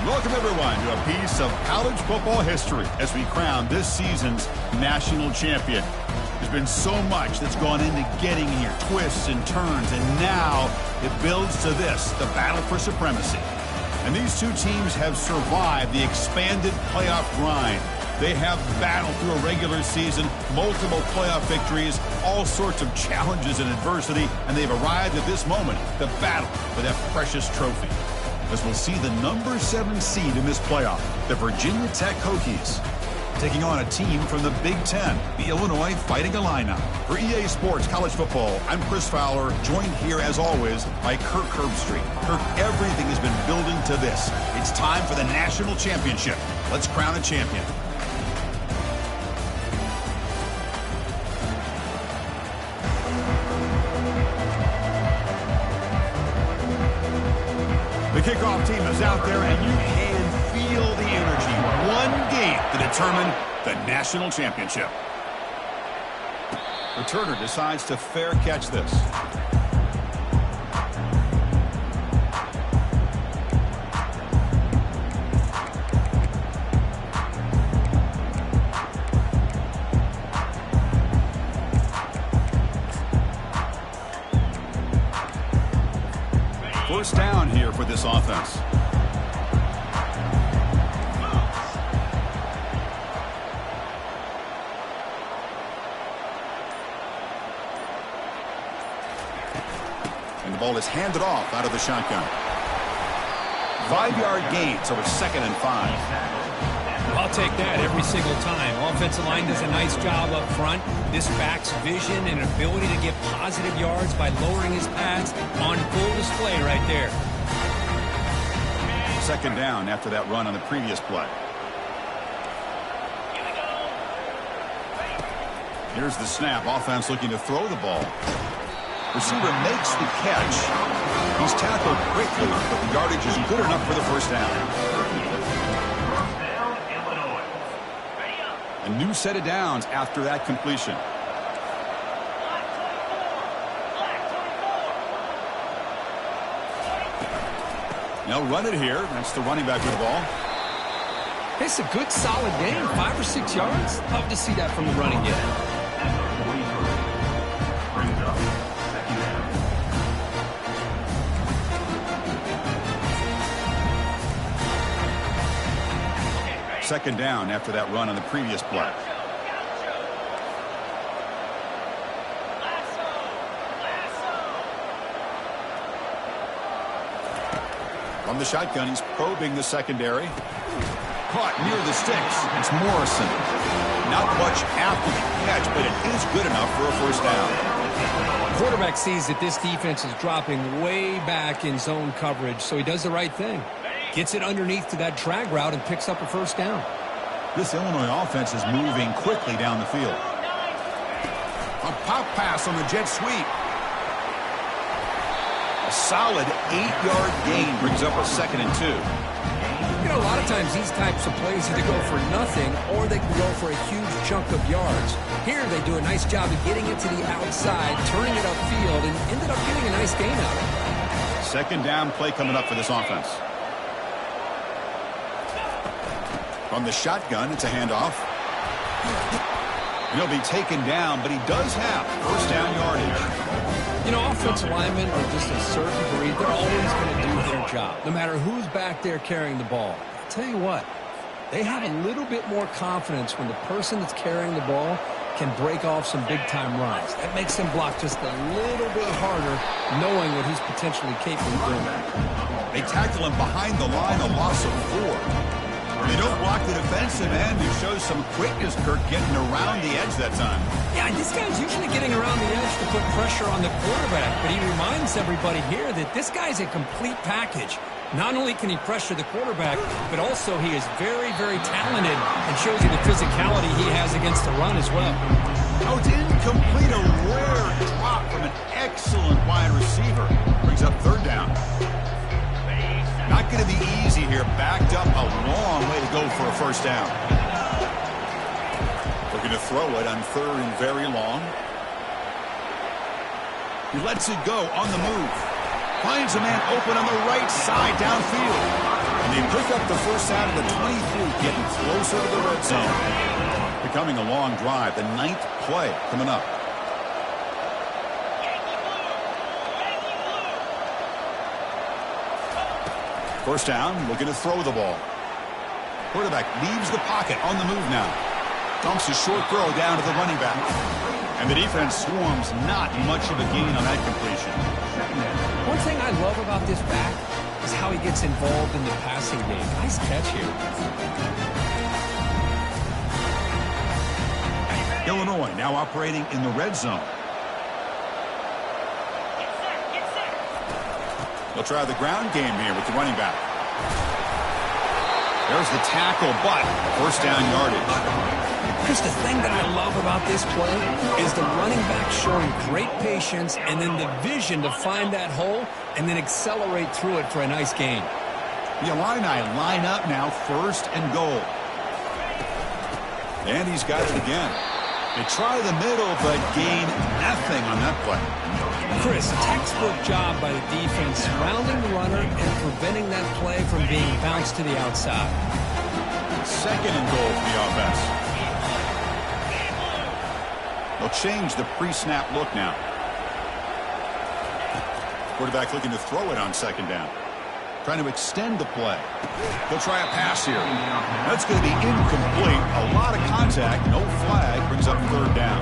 Welcome, everyone, to a piece of college football history as we crown this season's national champion. There's been so much that's gone into getting here, twists and turns, and now it builds to this, the battle for supremacy. And these two teams have survived the expanded playoff grind. They have battled through a regular season, multiple playoff victories, all sorts of challenges and adversity, and they've arrived at this moment, the battle for that precious trophy. As we'll see the number 7 seed in this playoff, the Virginia Tech Hokies, taking on a team from the Big Ten, the Illinois Fighting Illini. For EA Sports College Football, I'm Chris Fowler, joined here as always by Kirk Herbstreit. Kirk, everything has been building to this. It's time for the national championship. Let's crown a champion. The kickoff team is out there, and you can feel the energy. One game to determine the national championship. Returner decides to fair catch this. First down here for this offense. And the ball is handed off out of the shotgun. 5-yard gain, so it's 2nd and 5. I'll take that every single time. Offensive line does a nice job up front. This back's vision and ability to get positive yards by lowering his pads on full display right there. 2nd down after that run on the previous play. Here's the snap. Offense looking to throw the ball. Receiver makes the catch. He's tackled quickly, but the yardage is good enough for the first down. A new set of downs after that completion. They'll run it here. That's the running back with the ball. It's a good, solid game. 5 or 6 yards. Love to see that from the running game. Second down after that run on the previous play. From the shotgun, he's probing the secondary. Caught near the sticks. It's Morrison. Not much after the catch, but it is good enough for a first down. The quarterback sees that this defense is dropping way back in zone coverage, so he does the right thing. Gets it underneath to that drag route and picks up a first down. This Illinois offense is moving quickly down the field. A pop pass on the jet sweep. A solid 8-yard gain brings up a 2nd and 2. You know, a lot of times these types of plays either go for nothing or they can go for a huge chunk of yards. Here they do a nice job of getting it to the outside, turning it upfield, and ended up getting a nice gain out of it. 2nd down play coming up for this offense. From the shotgun, it's a handoff. He'll be taken down, but he does have first down yardage. You know, offensive linemen are just a certain breed. They're always going to do their job, no matter who's back there carrying the ball. I'll tell you what, they have a little bit more confidence when the person that's carrying the ball can break off some big-time runs. That makes them block just a little bit harder, knowing what he's potentially capable of doing. They tackle him behind the line, a loss of 4. They don't block the defensive end, who shows some quickness, Kirk, getting around the edge that time. Yeah, this guy's usually getting around the edge to put pressure on the quarterback, but he reminds everybody here that this guy's a complete package. Not only can he pressure the quarterback, but also he is very, very talented and shows you the physicality he has against the run as well. Oh, it's incomplete, a rare drop from an excellent wide receiver. Brings up 3rd down. Not going to be easy here. Backed up a long way to go for a first down. Looking to throw it on 3rd and very long. He lets it go on the move. Finds a man open on the right side downfield. And they pick up the first out of the 23, getting closer to the red zone. Becoming a long drive, the 9th play coming up. First down, looking to throw the ball. Quarterback leaves the pocket on the move now. Dumps a short throw down to the running back. And the defense swarms, not much of a gain on that completion. One thing I love about this back is how he gets involved in the passing game. Nice catch here. Illinois now operating in the red zone. They'll try the ground game here with the running back. There's the tackle, but first down yardage. Just the thing that I love about this play is the running back showing great patience and then the vision to find that hole and then accelerate through it for a nice gain. The Illini line up now, first and goal. And he's got it again. They try the middle, but gain nothing on that play. Chris, textbook job by the defense, surrounding the runner and preventing that play from being bounced to the outside. Second and goal for the offense. They'll change the pre-snap look now. Quarterback looking to throw it on second down. Trying to extend the play. They'll try a pass here. That's going to be incomplete. A lot of contact. No flag. Brings up third down.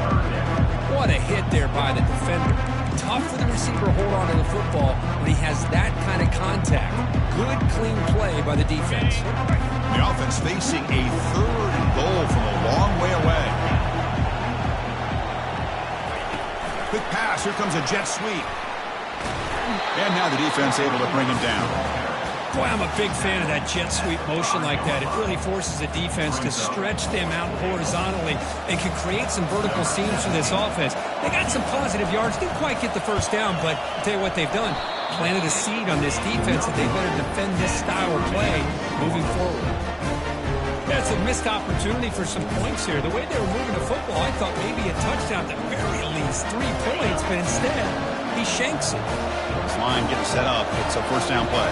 What a hit there by the defender. Tough for the receiver to hold on to the football when he has that kind of contact. Good, clean play by the defense. The offense facing a third and goal from a long way away. Quick pass. Here comes a jet sweep. And now the defense able to bring him down. Boy, I'm a big fan of that jet sweep motion like that. It really forces the defense to stretch them out horizontally and can create some vertical seams for this offense. They got some positive yards. Didn't quite get the first down, but I'll tell you what they've done. Planted a seed on this defense that they better defend this style of play moving forward. That's a missed opportunity for some points here. The way they were moving the football, I thought maybe a touchdown, at the very least 3 points, but instead, he shanks it. This line getting set up. It's a first down play.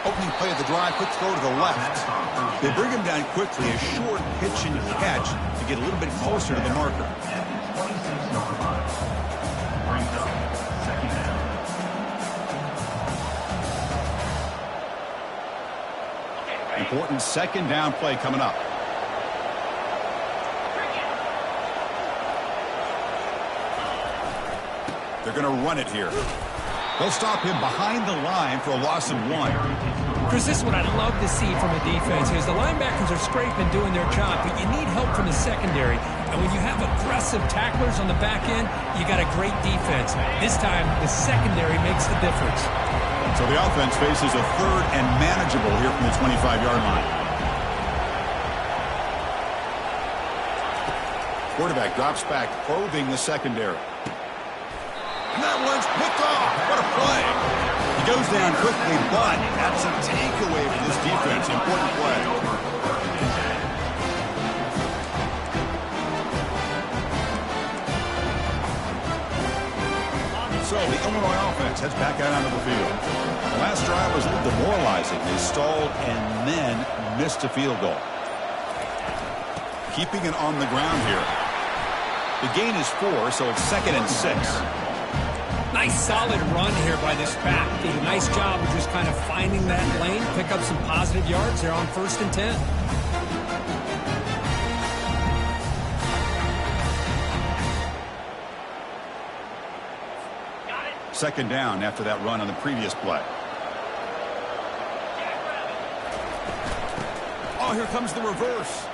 Opening play of the drive, quick throw to the left. They bring him down quickly, a short pitch and catch to get a little bit closer to the marker. Important second down play coming up. They're going to run it here. They'll stop him behind the line for a loss of 1. Chris, this is what I love to see from a defense is the linebackers are scraping, doing their job, but you need help from the secondary. And when you have aggressive tacklers on the back end, you got a great defense. This time, the secondary makes the difference. So the offense faces a third and manageable here from the 25-yard line. Quarterback drops back, probing the secondary. And that one's picked off. What a play. He goes down quickly, but that's a takeaway for this defense. Important play. So the Illinois offense heads back out onto the field. The last drive was a little demoralizing. They stalled and then missed a field goal. Keeping it on the ground here. The gain is 4, so it's 2nd and 6. Nice solid run here by this back. Did a nice job of just kind of finding that lane, pick up some positive yards. They're on 1st and 10. Second down after that run on the previous play. Oh, here comes the reverse.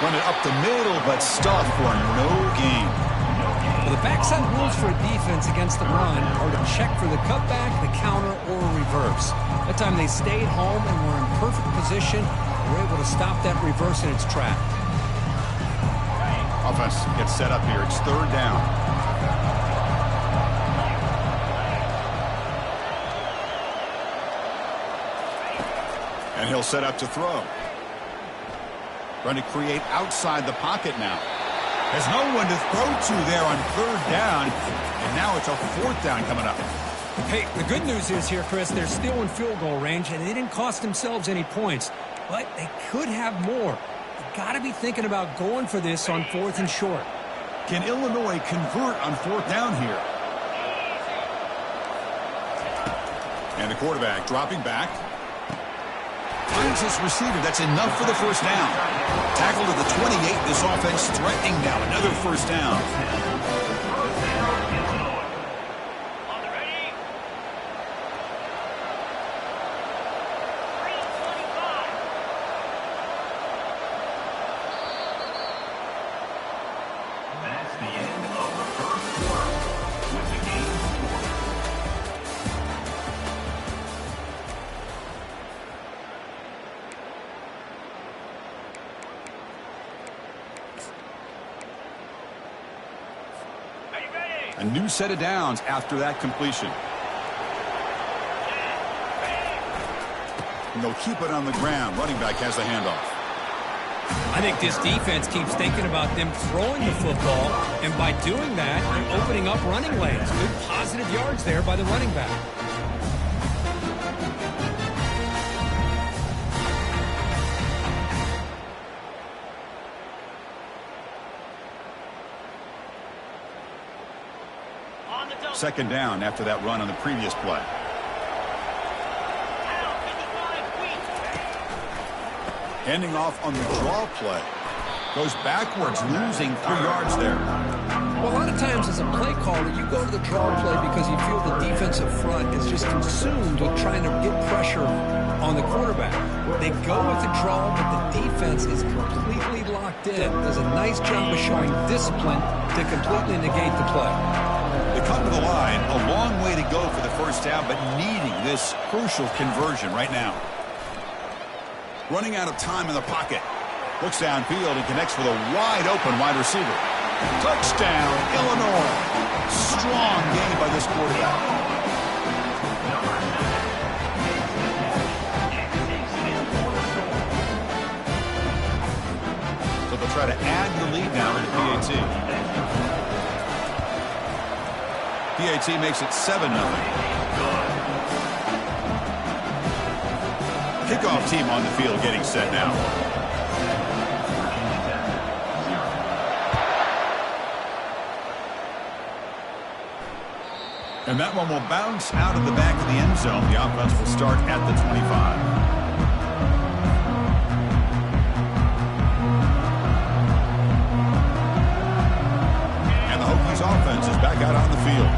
Run it up the middle, but stuffed for no gain. Well, the backside rules for a defense against the run are to check for the cutback, the counter, or reverse. That time they stayed home and were in perfect position. They were able to stop that reverse in its track. Offense gets set up here. It's 3rd down. And he'll set up to throw. Trying to create outside the pocket now. Has no one to throw to there on 3rd down, and now it's a 4th down coming up. Hey, the good news is here, Chris, they're still in field goal range, and they didn't cost themselves any points, but they could have more. You got to be thinking about going for this on 4th and short. Can Illinois convert on 4th down here? And the quarterback dropping back. Finds his receiver. That's enough for the 1st down. Tackle to the 28. This offense threatening now. Another 1st down. A new set of downs after that completion. And they'll keep it on the ground. Running back has the handoff. I think this defense keeps thinking about them throwing the football, and by doing that, they're opening up running lanes. Good positive yards there by the running back. Second down after that run on the previous play. Handing off on the draw play. Goes backwards, losing 3 yards there. Well, a lot of times as a play caller, you go to the draw play because you feel the defensive front is just consumed with trying to get pressure on the quarterback. They go with the draw, but the defense is completely locked in. Does a nice job of showing discipline to completely negate the play. They come to the line, a long way to go for the 1st down, but needing this crucial conversion right now. Running out of time in the pocket. Looks downfield and connects with a wide-open wide receiver. Touchdown, Illinois. Strong game by this quarterback. So they'll try to add the lead now into PAT. PAT makes it 7-0. Kickoff team on the field getting set now. And that one will bounce out of the back of the end zone. The offense will start at the 25. Offense is back out on the field.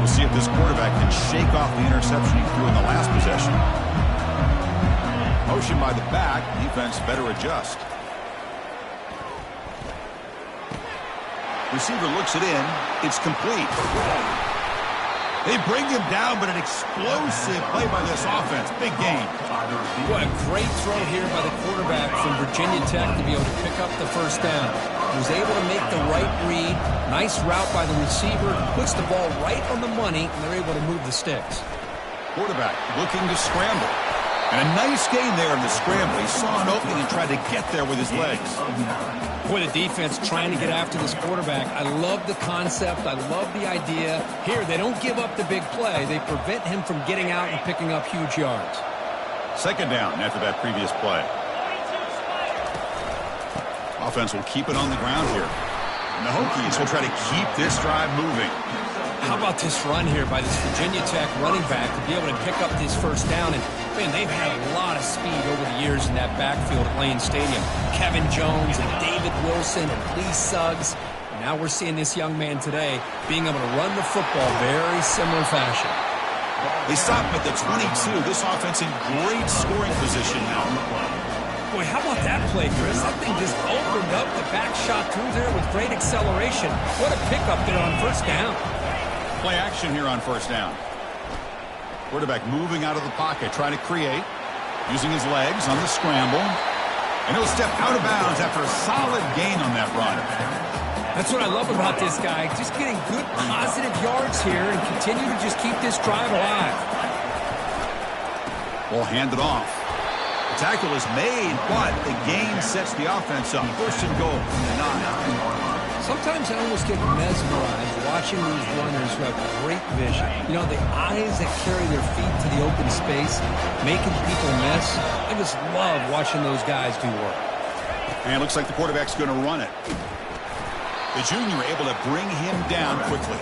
We'll see if this quarterback can shake off the interception he threw in the last possession. Motion by the back. Defense better adjust. Receiver looks it in. It's complete. They bring him down, but an explosive play by this offense. Big game. What a great throw here by the quarterback from Virginia Tech to be able to pick up the 1st down. He was able to make the right read. Nice route by the receiver. Puts the ball right on the money, and they're able to move the sticks. Quarterback looking to scramble. And a nice gain there in the scramble. He saw an opening and tried to get there with his legs. Boy, the defense trying to get after this quarterback. I love the concept. I love the idea. Here, they don't give up the big play. They prevent him from getting out and picking up huge yards. Second down after that previous play. Offense will keep it on the ground here. And the Hokies will try to keep this drive moving. How about this run here by this Virginia Tech running back to be able to pick up this 1st down? And, man, they've had a lot of speed over the years in that backfield at Lane Stadium. Kevin Jones and David Wilson and Lee Suggs. And now we're seeing this young man today being able to run the football very similar fashion. They stop him at the 22. This offense in great scoring position now. Boy, how about that play, Chris? That thing just opened up. The back shot through there with great acceleration. What a pickup there on 1st down. Play action here on 1st down. Quarterback moving out of the pocket, trying to create, using his legs on the scramble. And he'll step out of bounds after a solid gain on that run. That's what I love about this guy. Just getting good positive yards here and continue to just keep this drive alive. Ball handed off. The tackle is made, but the gain sets the offense up. 1st and goal from the 9. Sometimes I almost get mesmerized watching these runners who have great vision. You know, the eyes that carry their feet to the open space, making people miss. I just love watching those guys do work. And it looks like the quarterback's going to run it. The junior able to bring him down quickly.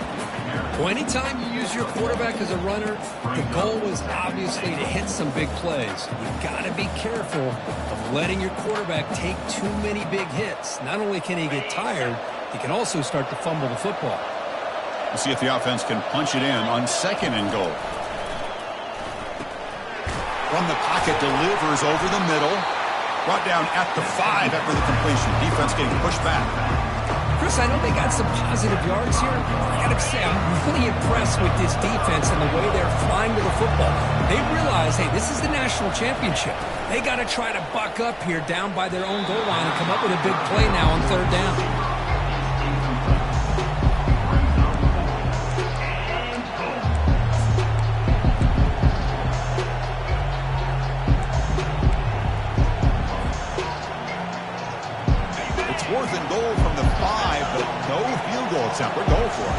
Well, anytime you use your quarterback as a runner, the goal is obviously to hit some big plays. You've got to be careful of letting your quarterback take too many big hits. Not only can he get tired, he can also start to fumble the football. We'll see if the offense can punch it in on 2nd and goal. From the pocket, delivers over the middle. Brought down at the 5 after the completion. Defense getting pushed back. Chris, I know they got some positive yards here. I got to say, I'm really impressed with this defense and the way they're flying to the football. They realize, hey, this is the national championship. They got to try to buck up here down by their own goal line and come up with a big play now on 3rd down. Goal from the 5, but no field goal attempt. We're going for it.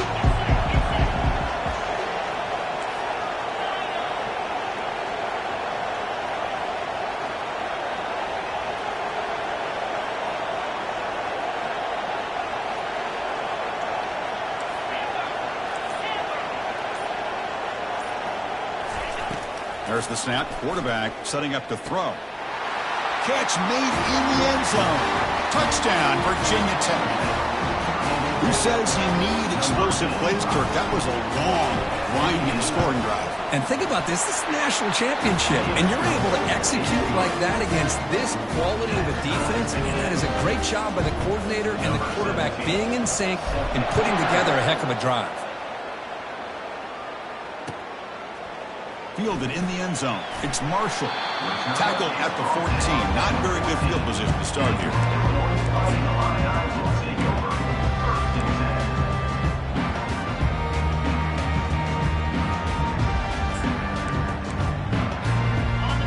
There's the snap. Quarterback setting up to throw. Catch made in the end zone. Touchdown, Virginia Tech. Who says you need explosive plays, Kirk? That was a long, winding scoring drive. And think about this. This is the national championship, and you're able to execute like that against this quality of a defense, and that is a great job by the coordinator and the quarterback being in sync and putting together a heck of a drive. Fielded in the end zone. It's Marshall. Tackled at the 14. Not very good field position to start here.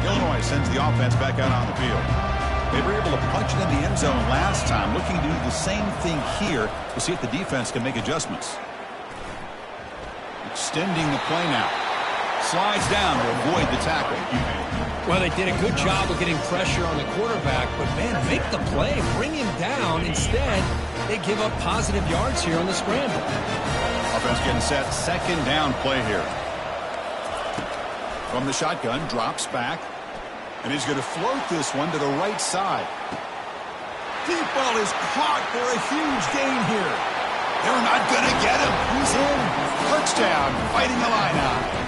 Illinois sends the offense back out on the field. They were able to punch it in the end zone last time. Looking to do the same thing here to see if the defense can make adjustments. Extending the play now. Slides down to avoid the tackle. Well, they did a good job of getting pressure on the quarterback, but, man, make the play. Bring him down. Instead, they give up positive yards here on the scramble. Offense getting set. 2nd down play here. From the shotgun, drops back. And he's going to float this one to the right side. Deep ball is caught for a huge gain here. They're not going to get him. He's in. Touchdown. Fighting Illini.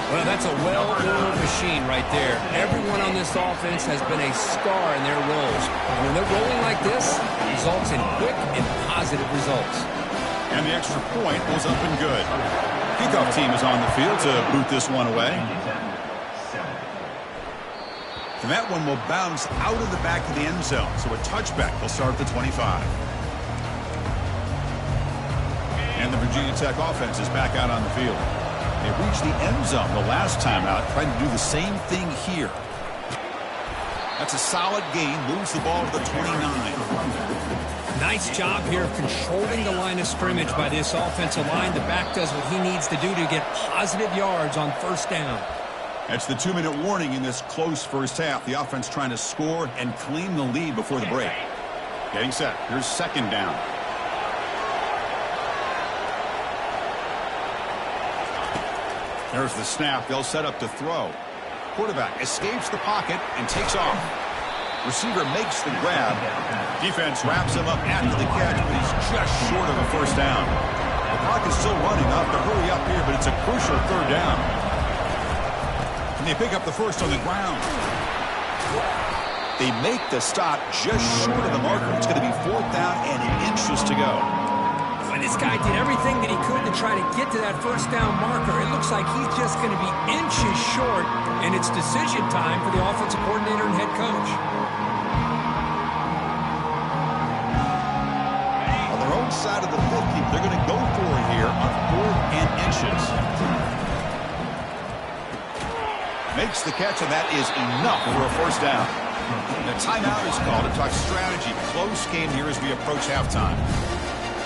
Well, that's a well-oiled machine right there. Everyone on this offense has been a star in their roles. And when they're rolling like this, it results in quick and positive results. And the extra point was up and good. Kickoff team is on the field to boot this one away. And that one will bounce out of the back of the end zone. So a touchback will start at the 25. And the Virginia Tech offense is back out on the field. They reached the end zone the last time out, trying to do the same thing here. That's a solid gain, moves the ball to the 29. Nice job here of controlling the line of scrimmage by this offensive line. The back does what he needs to do to get positive yards on 1st down. That's the 2-minute warning in this close first half. The offense trying to score and claim the lead before the break. Getting set. Here's 2nd down. There's the snap. They'll set up to throw. Quarterback escapes the pocket and takes off. Receiver makes the grab. Defense wraps him up after the catch, but he's just short of a 1st down. The clock is still running. They'll have to hurry up here, but it's a crucial 3rd down. And they pick up the 1st on the ground. They make the stop just short of the marker. It's going to be 4th down and inches to go. And this guy did everything that he could to try to get to that 1st down marker. It looks like he's just going to be inches short, and it's decision time for the offensive coordinator and head coach. On their own side of the 50, they're going to go for it here on 4th and inches. Makes the catch, and that is enough for a 1st down. The timeout is called to talk strategy. Close game here as we approach halftime.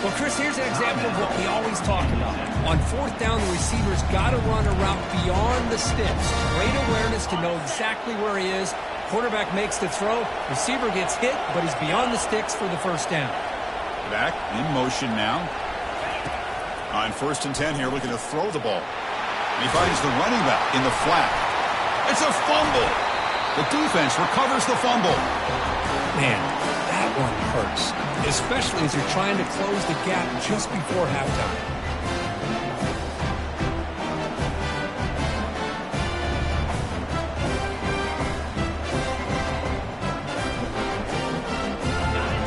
Well, Chris, here's an example of what we always talk about. On fourth down, the receiver's got to run a route beyond the sticks. Great awareness to know exactly where he is. Quarterback makes the throw. Receiver gets hit, but he's beyond the sticks for the first down. Back in motion now. On 1st and 10 here, looking to throw the ball. And he finds the running back in the flat. It's a fumble. The defense recovers the fumble. Man, that one hurts, especially as you're trying to close the gap just before halftime.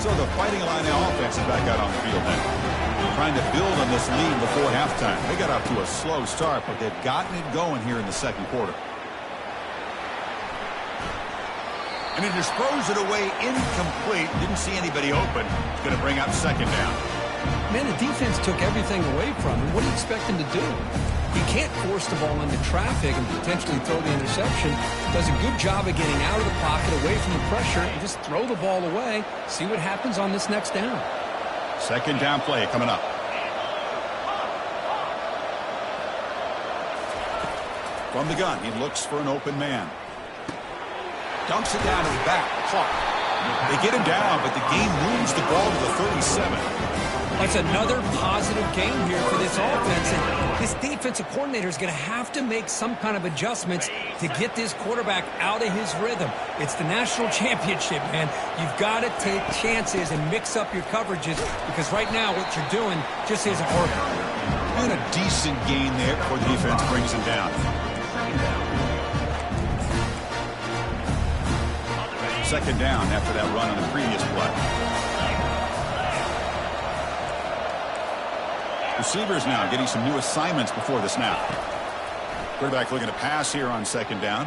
So the Fighting Illini offense is back out on the field now. Trying to build on this lead before halftime. They got off to a slow start, but they've gotten it going here in the second quarter. And he just throws it away incomplete. Didn't see anybody open. It's going to bring up second down. Man, the defense took everything away from him. What do you expect him to do? He can't force the ball into traffic and potentially throw the interception. Does a good job of getting out of the pocket, away from the pressure, and just throw the ball away. See what happens on this next down. Second down play coming up. From the gun, he looks for an open man. Dunks it down to the back. Clark. They get him down, but the game moves the ball to the 37. That's another positive game here for this offense. And this defensive coordinator is going to have to make some kind of adjustments to get this quarterback out of his rhythm. It's the national championship, man. You've got to take chances and mix up your coverages because right now what you're doing just isn't working. And a decent gain there before the defense brings him down. Second down after that run on the previous play. Receivers now getting some new assignments before the snap. Quarterback looking to pass here on second down.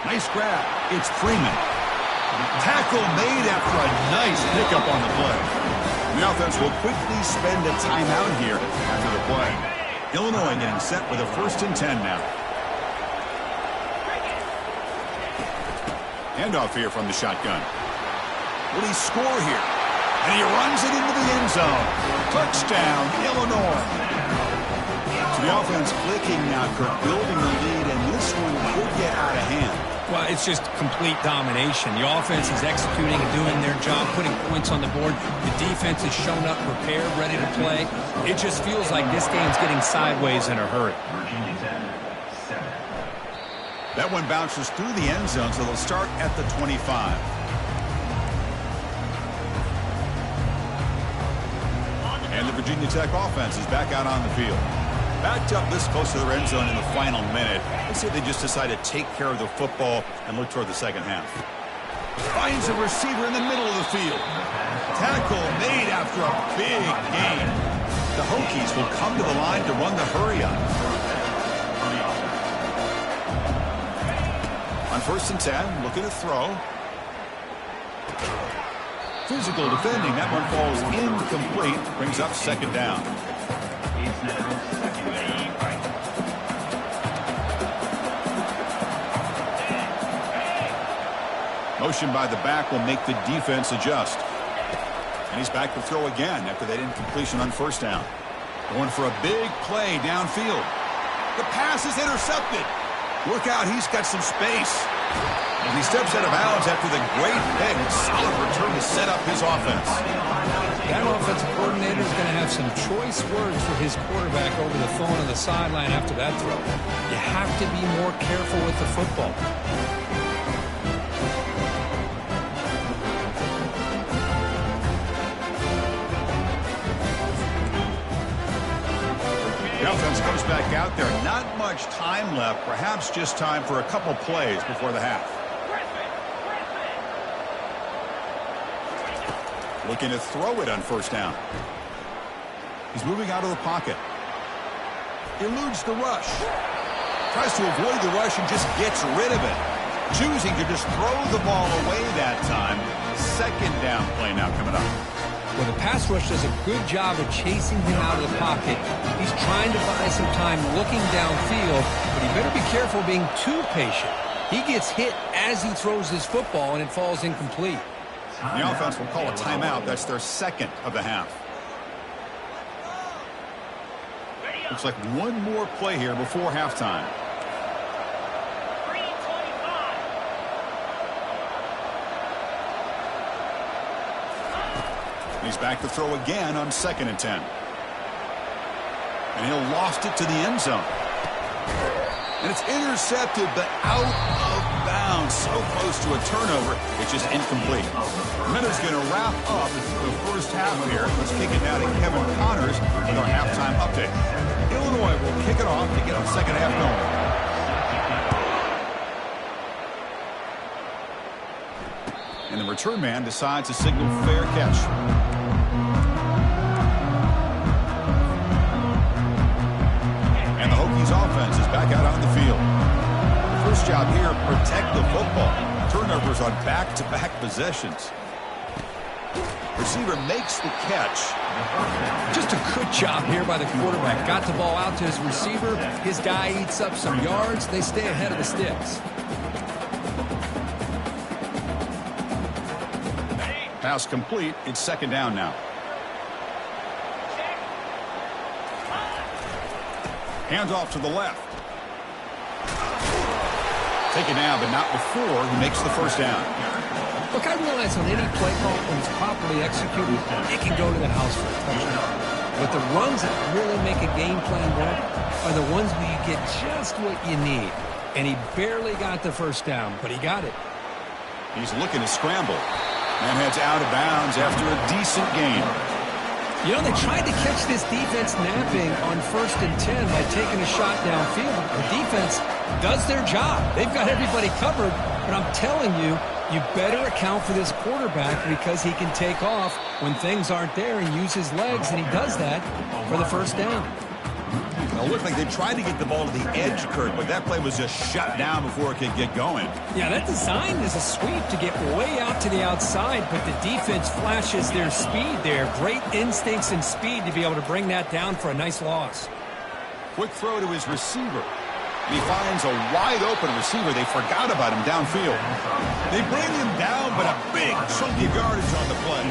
Nice grab. It's Freeman. Tackle made after a nice pickup on the play. The offense will quickly spend a timeout here after the play. Illinois getting set with a 1st and 10 now. Handoff here from the shotgun. Will he score here? And he runs it into the end zone. Touchdown, Illinois. So the offense clicking now, Kirk, building the lead, and this one could get out of hand. Well, it's just complete domination. The offense is executing and doing their job, putting points on the board. The defense has shown up, prepared, ready to play. It just feels like this game's getting sideways in a hurry. That one bounces through the end zone, so they'll start at the 25. And the Virginia Tech offense is back out on the field. Backed up this close to the end zone in the final minute. Let's say they just decide to take care of the football and look toward the second half. Finds a receiver in the middle of the field. Tackle made after a big gain. The Hokies will come to the line to run the hurry-up. On 1st and 10, looking to throw. Physical defending. That one falls incomplete. Brings up second down. Motion by the back will make the defense adjust. And he's back to throw again after that incompletion on 1st down. Going for a big play downfield. The pass is intercepted. Look out, he's got some space. And he steps out of bounds after the great pick. Solid return to set up his offense. That offensive coordinator is going to have some choice words for his quarterback over the phone on the sideline after that throw. You have to be more careful with the football. The offense comes back out there. Not much time left. Perhaps just time for a couple plays before the half. Looking to throw it on 1st down. He's moving out of the pocket. Eludes the rush. Tries to avoid the rush and just gets rid of it. Choosing to just throw the ball away that time. Second down play now coming up. Well, the pass rush does a good job of chasing him out of the pocket. He's trying to buy some time looking downfield, but he better be careful being too patient. He gets hit as he throws his football, and it falls incomplete. The offense will call a timeout. That's their second of the half. Looks like one more play here before halftime. He's back to throw again on 2nd and 10. And he'll loft it to the end zone. And it's intercepted, but out of bounds. So close to a turnover, it's just incomplete. Minuta's going to wrap up the first half here. Let's kick it now to Kevin Connors with our halftime update. Illinois will kick it off to get the second half going. And the return man decides to signal fair catch. And the Hokies offense is back out on the field. First job here, protect the football. Turnovers on back-to-back possessions. Receiver makes the catch. Just a good job here by the quarterback. Got the ball out to his receiver. His guy eats up some yards. They stay ahead of the sticks. Pass complete. It's 2nd down now. Hands off to the left. Taken down, but not before he makes the first down. Look, I realize on any play call, when it's properly executed, it can go to the house for a touchdown. But the runs that really make a game plan work are the ones where you get just what you need. And he barely got the first down, but he got it. He's looking to scramble. And heads out of bounds after a decent gain. You know, they tried to catch this defense napping on 1st and 10 by taking a shot downfield. The defense does their job. They've got everybody covered, but I'm telling you, you better account for this quarterback because he can take off when things aren't there and use his legs, and he does that for the first down. It looked like they tried to get the ball to the edge, Kurt, but that play was just shut down before it could get going. Yeah, that design is a sweep to get way out to the outside, but the defense flashes their speed there. Great instincts and speed to be able to bring that down for a nice loss. Quick throw to his receiver. He finds a wide-open receiver. They forgot about him downfield. They bring him down, but a big chunk of yardage on the play.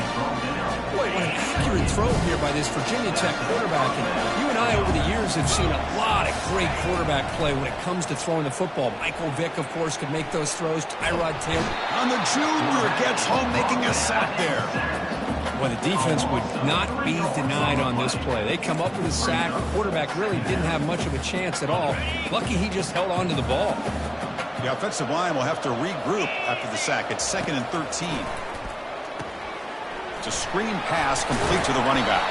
Boy, what an accurate throw here by this Virginia Tech quarterback. And you and I, over the years, have seen a lot of great quarterback play when it comes to throwing the football. Michael Vick, of course, could make those throws. Tyrod Taylor. On the junior, gets home, making a sack there. Well, the defense would not be denied on this play. They come up with a sack. The quarterback really didn't have much of a chance at all. Lucky he just held on to the ball. The offensive line will have to regroup after the sack. It's 2nd and 13. It's a screen pass complete to the running back.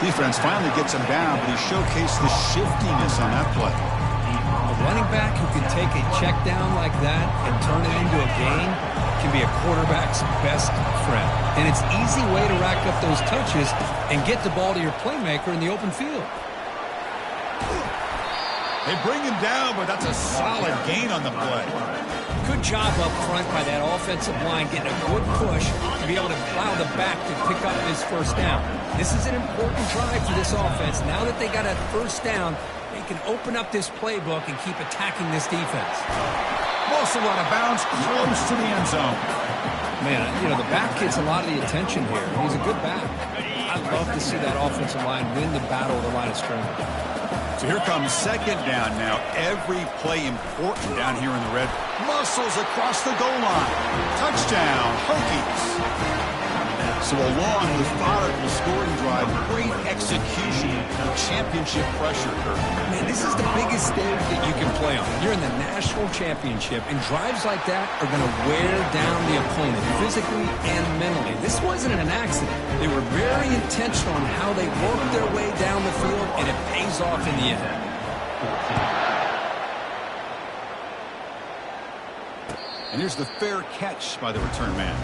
Defense finally gets him down, but he showcased the shiftiness on that play. A running back who can take a check down like that and turn it into a gain can be a quarterback's best friend. And it's an easy way to rack up those touches and get the ball to your playmaker in the open field. They bring him down, but that's a solid gain on the play. Good job up front by that offensive line, getting a good push to be able to allow the back to pick up this first down. This is an important drive for this offense. Now that they got a first down, they can open up this playbook and keep attacking this defense. Also out of bounds, close to the end zone. Man, you know, the back gets a lot of the attention here. He's a good back. I'd love to see that offensive line win the battle of the line of scrimmage. So here comes 2nd down now. Every play important down here in the red. Muscles across the goal line. Touchdown, Hokies. So a long, methodical scoring drive. Great execution. Championship pressure. Man, this is the biggest stage that you can play on. You're in the national championship, and drives like that are going to wear down the opponent physically and mentally. This wasn't an accident. They were very intentional on how they worked their way down the field, and it pays off in the end. And here's the fair catch by the return man.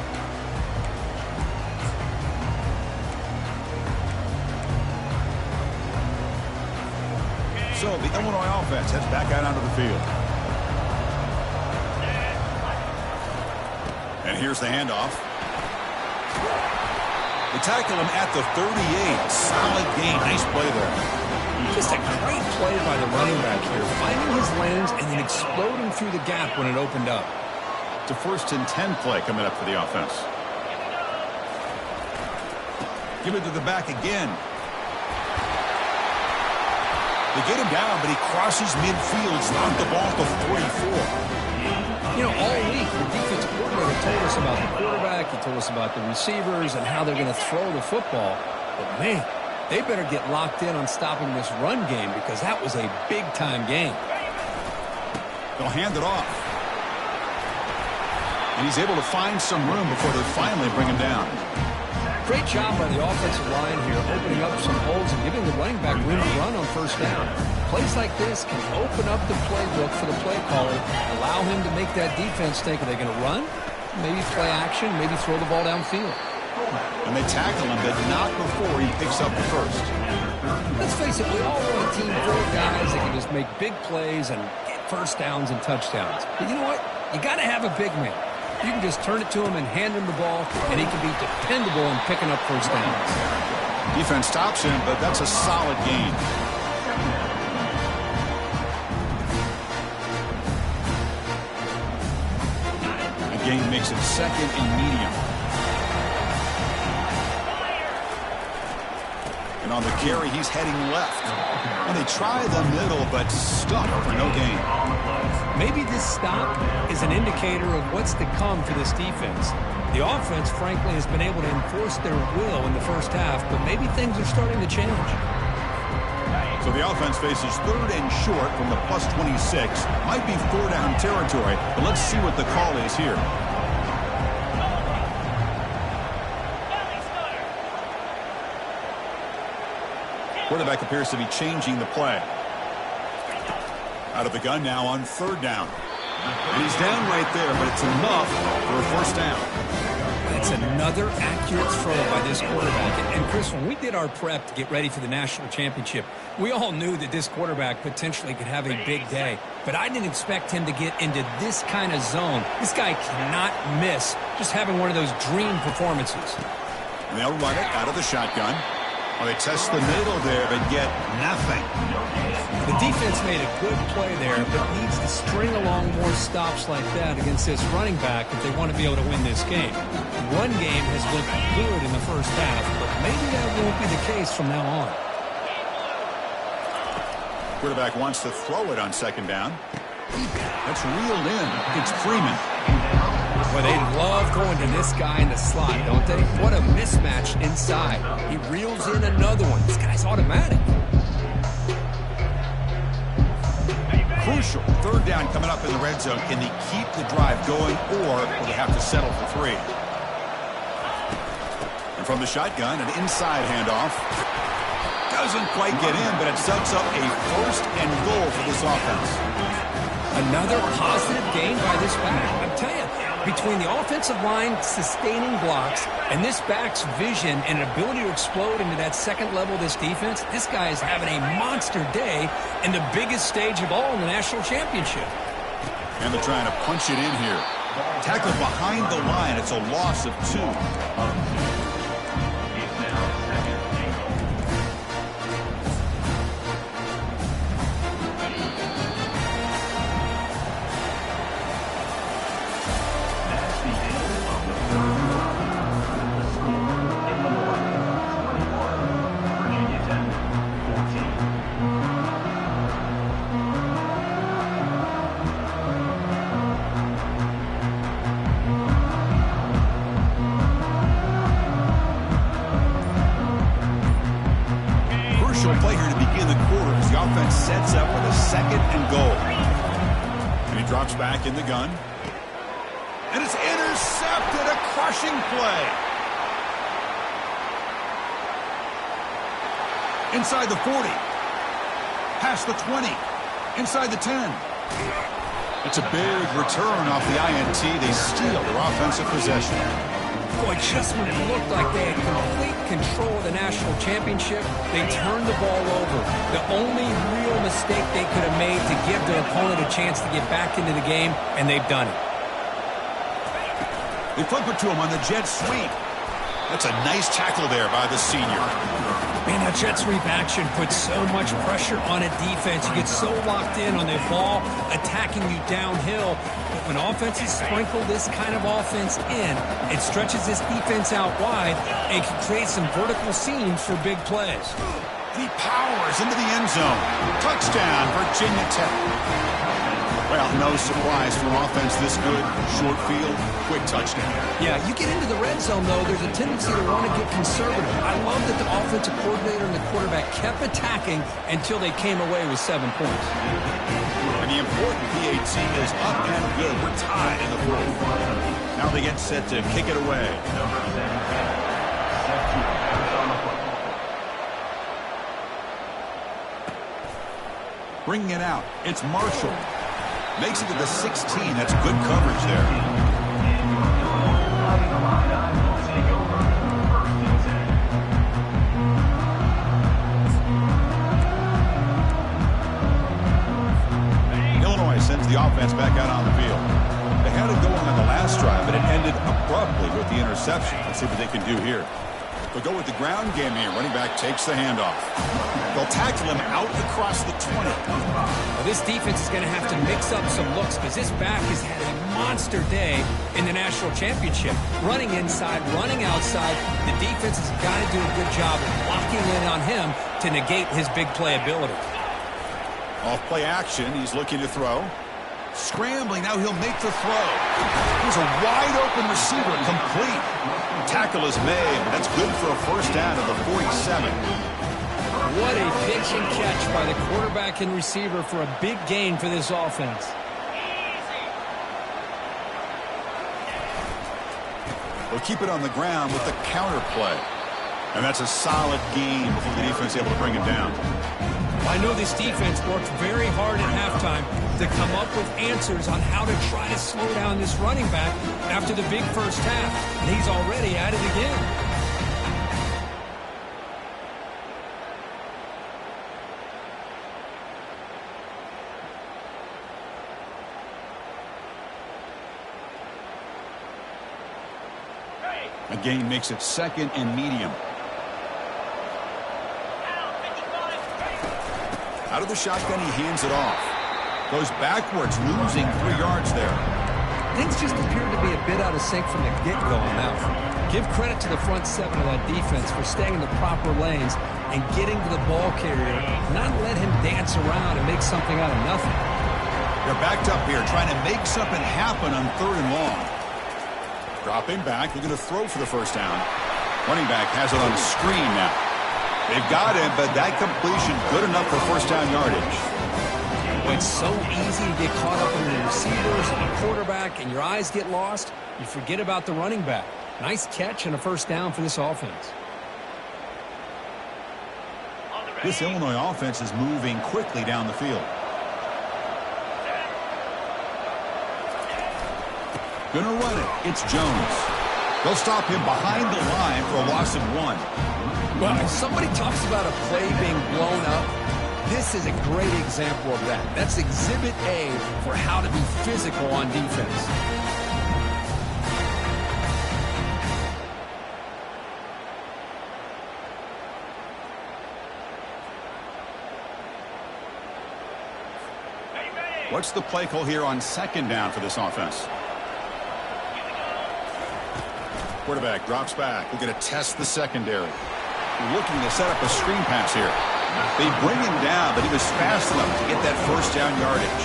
So the Illinois offense heads back out onto the field. And here's the handoff. They tackle him at the 38. Solid gain. Nice play there. Just a great play by the running back here, finding his lanes and then exploding through the gap when it opened up. It's a 1st and 10 play coming up for the offense. Give it to the back again. They get him down, but he crosses midfield. It's knocked the ball to 44. You know, all week, the defensive coordinator told us about the quarterback. He told us about the receivers and how they're going to throw the football. But, man, they better get locked in on stopping this run game because that was a big-time game. They'll hand it off. And he's able to find some room before they finally bring him down. Great job by the offensive line here, opening up some holes and giving the running back room to run on 1st down. Plays like this can open up the playbook for the play caller, allow him to make that defense think, are they going to run? Maybe play action, maybe throw the ball downfield. And they tackle him, but not before he picks up the first. Let's face it, we all want a team full of guys that can just make big plays and get 1st downs and touchdowns. But you know what? You got to have a big man. You can just turn it to him and hand him the ball, and he can be dependable in picking up 1st downs. Defense stops him, but that's a solid gain. The gain makes it 2nd and medium. And on the carry, he's heading left. And they try the middle, but stuck for no gain. Maybe this stop is an indicator of what's to come for this defense. The offense, frankly, has been able to enforce their will in the 1st half, but maybe things are starting to change. So the offense faces 3rd and short from the +26. Might be 4-down territory, but let's see what the call is here. Quarterback appears to be changing the play. Out of the gun now on 3rd down. And he's down right there, but it's enough for a 1st down. It's another accurate throw by this quarterback. And Chris, when we did our prep to get ready for the national championship, we all knew that this quarterback potentially could have a big day. But I didn't expect him to get into this kind of zone. This guy cannot miss just having one of those dream performances. And they'll run it out of the shotgun. Well, they test the middle there, but get nothing. The defense made a good play there, but needs to string along more stops like that against this running back if they want to be able to win this game. The run game has looked good in the 1st half, but maybe that won't be the case from now on. Quarterback wants to throw it on 2nd down. That's reeled in. It's Freeman. Well, they love going to this guy in the slot, don't they? What a mismatch inside. He reels in another one. This guy's automatic. Crucial 3rd down coming up in the red zone. Can they keep the drive going, or will they have to settle for 3? And from the shotgun, an inside handoff. Doesn't quite get in, but it sets up a 1st and goal for this offense. Another positive gain by this back. I'm telling you, between the offensive line sustaining blocks and this back's vision and ability to explode into that 2nd level of this defense, this guy is having a monster day in the biggest stage of all in the national championship. And they're trying to punch it in here. Tackled behind the line. It's a loss of 2. Play here to begin the quarter as the offense sets up with a 2nd and goal. And he drops back in the gun. And it's intercepted. A crushing play. Inside the 40. Past the 20. Inside the 10. It's a big return off the INT. They steal their offensive possession. Boy, just when it looked like they had complete control of the national championship, they turned the ball over. The only real mistake they could have made to give their opponent a chance to get back into the game, and they've done it. They flip it to him on the jet sweep. That's a nice tackle there by the senior. Man, that jet sweep action puts so much pressure on a defense. You get so locked in on the ball attacking you downhill. But when offenses sprinkle this kind of offense in, it stretches this defense out wide and can create some vertical seams for big plays. He powers into the end zone. Touchdown, Virginia Tech. Well, no surprise for offense this good. Short field, quick touchdown. Yeah, you get into the red zone, though, there's a tendency to want to get conservative. I love that the offensive coordinator and the quarterback kept attacking until they came away with 7 points. And the important PAT is up and good. We're tied in the fourth. Now they get set to kick it away. Bringing it out, it's Marshall. Makes it to the 16. That's good coverage there. Illinois sends the offense back out on the field. They had it going on the last drive, but it ended abruptly with the interception. Let's see what they can do here. They'll go with the ground game here. Running back takes the handoff. They'll tackle him out across the 20. Well, this defense is going to have to mix up some looks because this back has had a monster day in the national championship. Running inside, running outside. The defense has got to do a good job of locking in on him to negate his big play ability. Off play action. He's looking to throw. Scrambling. Now he'll make the throw. Here's a wide open receiver. Complete. Tackle is made. That's good for a first down at the 47. What a pitch and catch by the quarterback and receiver for a big gain for this offense. They'll keep it on the ground with the counter play. And that's a solid gain before the defense is able to bring him down. I know this defense worked very hard at halftime to come up with answers on how to try to slow down this running back after the big first half. And he's already at it again. A gain makes it second and medium. Out of the shotgun, he hands it off. Goes backwards, losing 3 yards there. Things just appeared to be a bit out of sync from the get-go on that one. Give credit to the front seven of that defense for staying in the proper lanes and getting to the ball carrier, not let him dance around and make something out of nothing. They're backed up here, trying to make something happen on 3rd and long. Dropping back, they're going to throw for the first down. Running back has it on the screen now. They've got him, but that completion good enough for first down yardage. Well, it's so easy to get caught up in the receivers and the quarterback, and your eyes get lost. You forget about the running back. Nice catch and a first down for this offense. This Illinois offense is moving quickly down the field. Gonna run it. It's Jones. They'll stop him behind the line for a loss of 1. Well, if somebody talks about a play being blown up, this is a great example of that. That's Exhibit A for how to be physical on defense. What's the play call here on 2nd down for this offense? Quarterback drops back. We're going to test the secondary. We're looking to set up a screen pass here. They bring him down, but he was fast enough to get that first down yardage.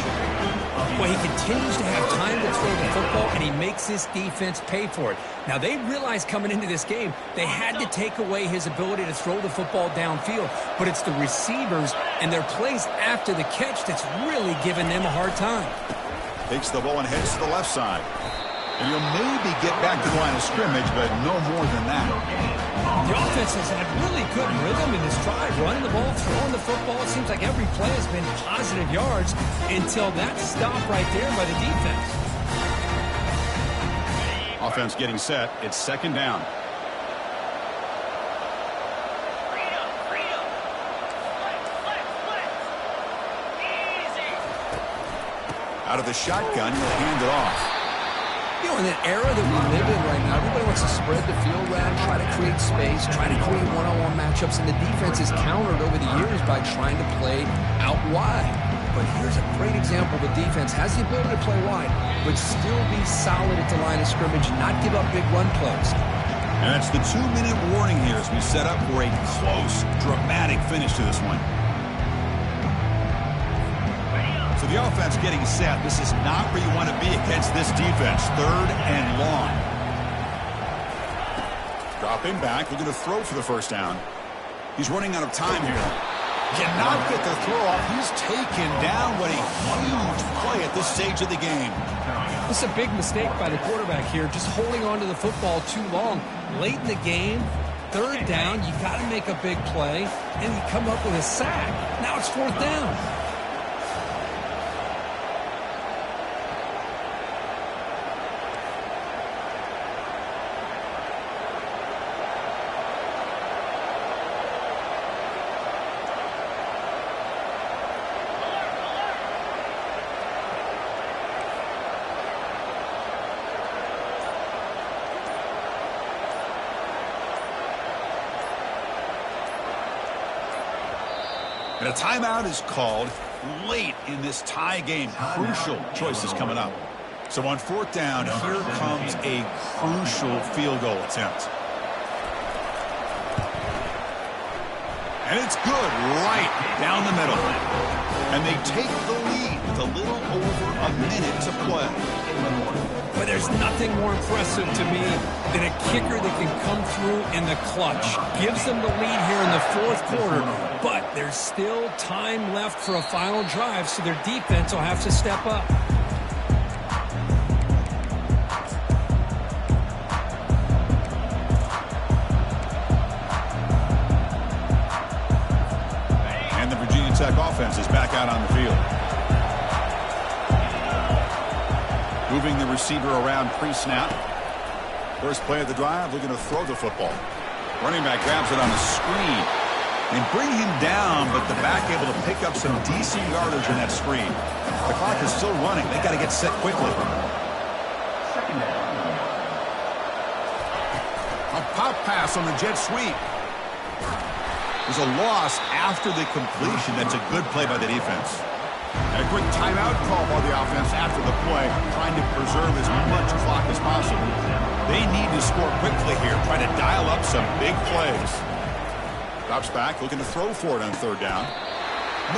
Well, he continues to have time to throw the football, and he makes this defense pay for it. Now, they realized coming into this game they had to take away his ability to throw the football downfield, but it's the receivers and their plays after the catch that's really giving them a hard time. Takes the ball and heads to the left side. And you'll maybe get back to the line of scrimmage, but no more than that. The offense has had really good rhythm in this drive, running the ball, throwing the football. It seems like every play has been positive yards until that stop right there by the defense. Offense getting set. It's 2nd down. Out of the shotgun, he'll hand it off. You know, in an era that we live in right now, everybody wants to spread the field around, try to create space, try to create one-on-one matchups, and the defense is countered over the years by trying to play out wide. But here's a great example. The defense has the ability to play wide, but still be solid at the line of scrimmage, not give up big run plays. And that's the 2-minute warning here as we set up for a close, dramatic finish to this one. So the offense getting set. This is not where you want to be against this defense. 3rd and long. Dropping back, looking to throw for the first down. He's running out of time here. Cannot get the throw off. He's taken down. What a huge play at this stage of the game. This is a big mistake by the quarterback here, just holding on to the football too long. Late in the game, 3rd down, you got to make a big play, and you come up with a sack. Now it's 4th down. And a timeout is called late in this tie game. Crucial choices coming up. So on 4th down, here comes a crucial field goal attempt. And it's good right down the middle. And they take the lead with a little over a minute to play. But there's nothing more impressive to me than a kicker that can come through in the clutch. Gives them the lead here in the 4th quarter, but there's still time left for a final drive, so their defense will have to step up. And the Virginia Tech offense is back out on the field. Moving the receiver around pre-snap. First play of the drive, looking to throw the football. Running back grabs it on a screen and bring him down, but the back able to pick up some decent yardage in that screen. The clock is still running. They got to get set quickly. A pop pass on the jet sweep. There's a loss after the completion. That's a good play by the defense. And a quick timeout call by the offense after the play, trying to preserve as much clock as possible. They need to score quickly here, try to dial up some big plays. Drops back, looking to throw for it on 3rd down.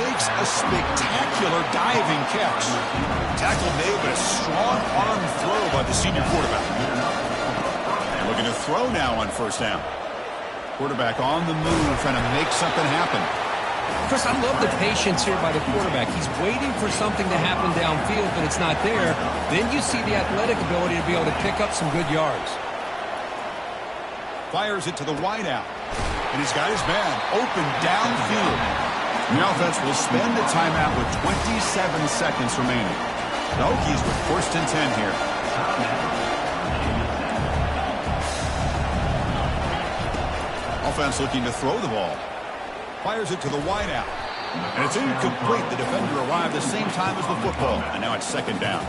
Makes a spectacular diving catch. Tackle made, but a strong arm throw by the senior quarterback. And looking to throw now on 1st down. Quarterback on the move, trying to make something happen. Chris, I love the patience here by the quarterback. He's waiting for something to happen downfield, but it's not there. Then you see the athletic ability to be able to pick up some good yards. Fires it to the wideout. And he's got his man open downfield. The offense will spend the timeout with 27 seconds remaining. The Hokies with 1st and 10 here. Offense looking to throw the ball. Fires it to the wideout. And it's incomplete. The defender arrived the same time as the football. And now it's 2nd down.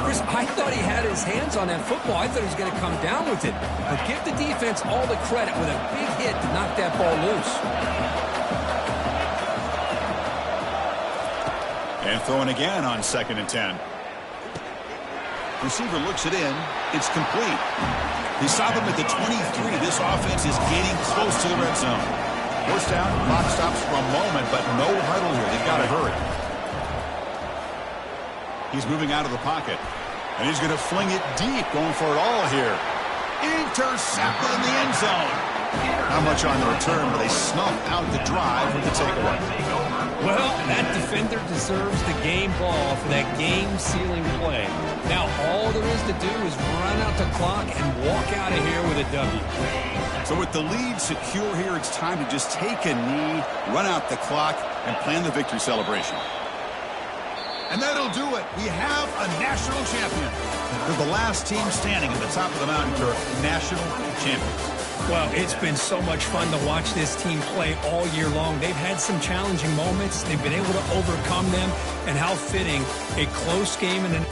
Chris, I thought he had his hands on that football. I thought he was going to come down with it. But give the defense all the credit with a big hit to knock that ball loose. And throwing again on 2nd and 10. Receiver looks it in. It's complete. They stop him at the 23. This offense is getting close to the red zone. 1st down, clock stops for a moment, but no huddle here. They've got to hurry. He's moving out of the pocket. And he's going to fling it deep, going for it all here. Intercepted in the end zone. Not much on the return, but they snuff out the drive with the takeaway. Well, that defender deserves the game ball for that game-sealing play. Now, all there is to do is run out the clock and walk out of here with a W. So with the lead secure here, it's time to just take a knee, run out the clock, and plan the victory celebration. And that'll do it. We have a national champion. They're the last team standing at the top of the mountain, Kirk. National champions. Well, it's been so much fun to watch this team play all year long. They've had some challenging moments. They've been able to overcome them. And how fitting, a close game and an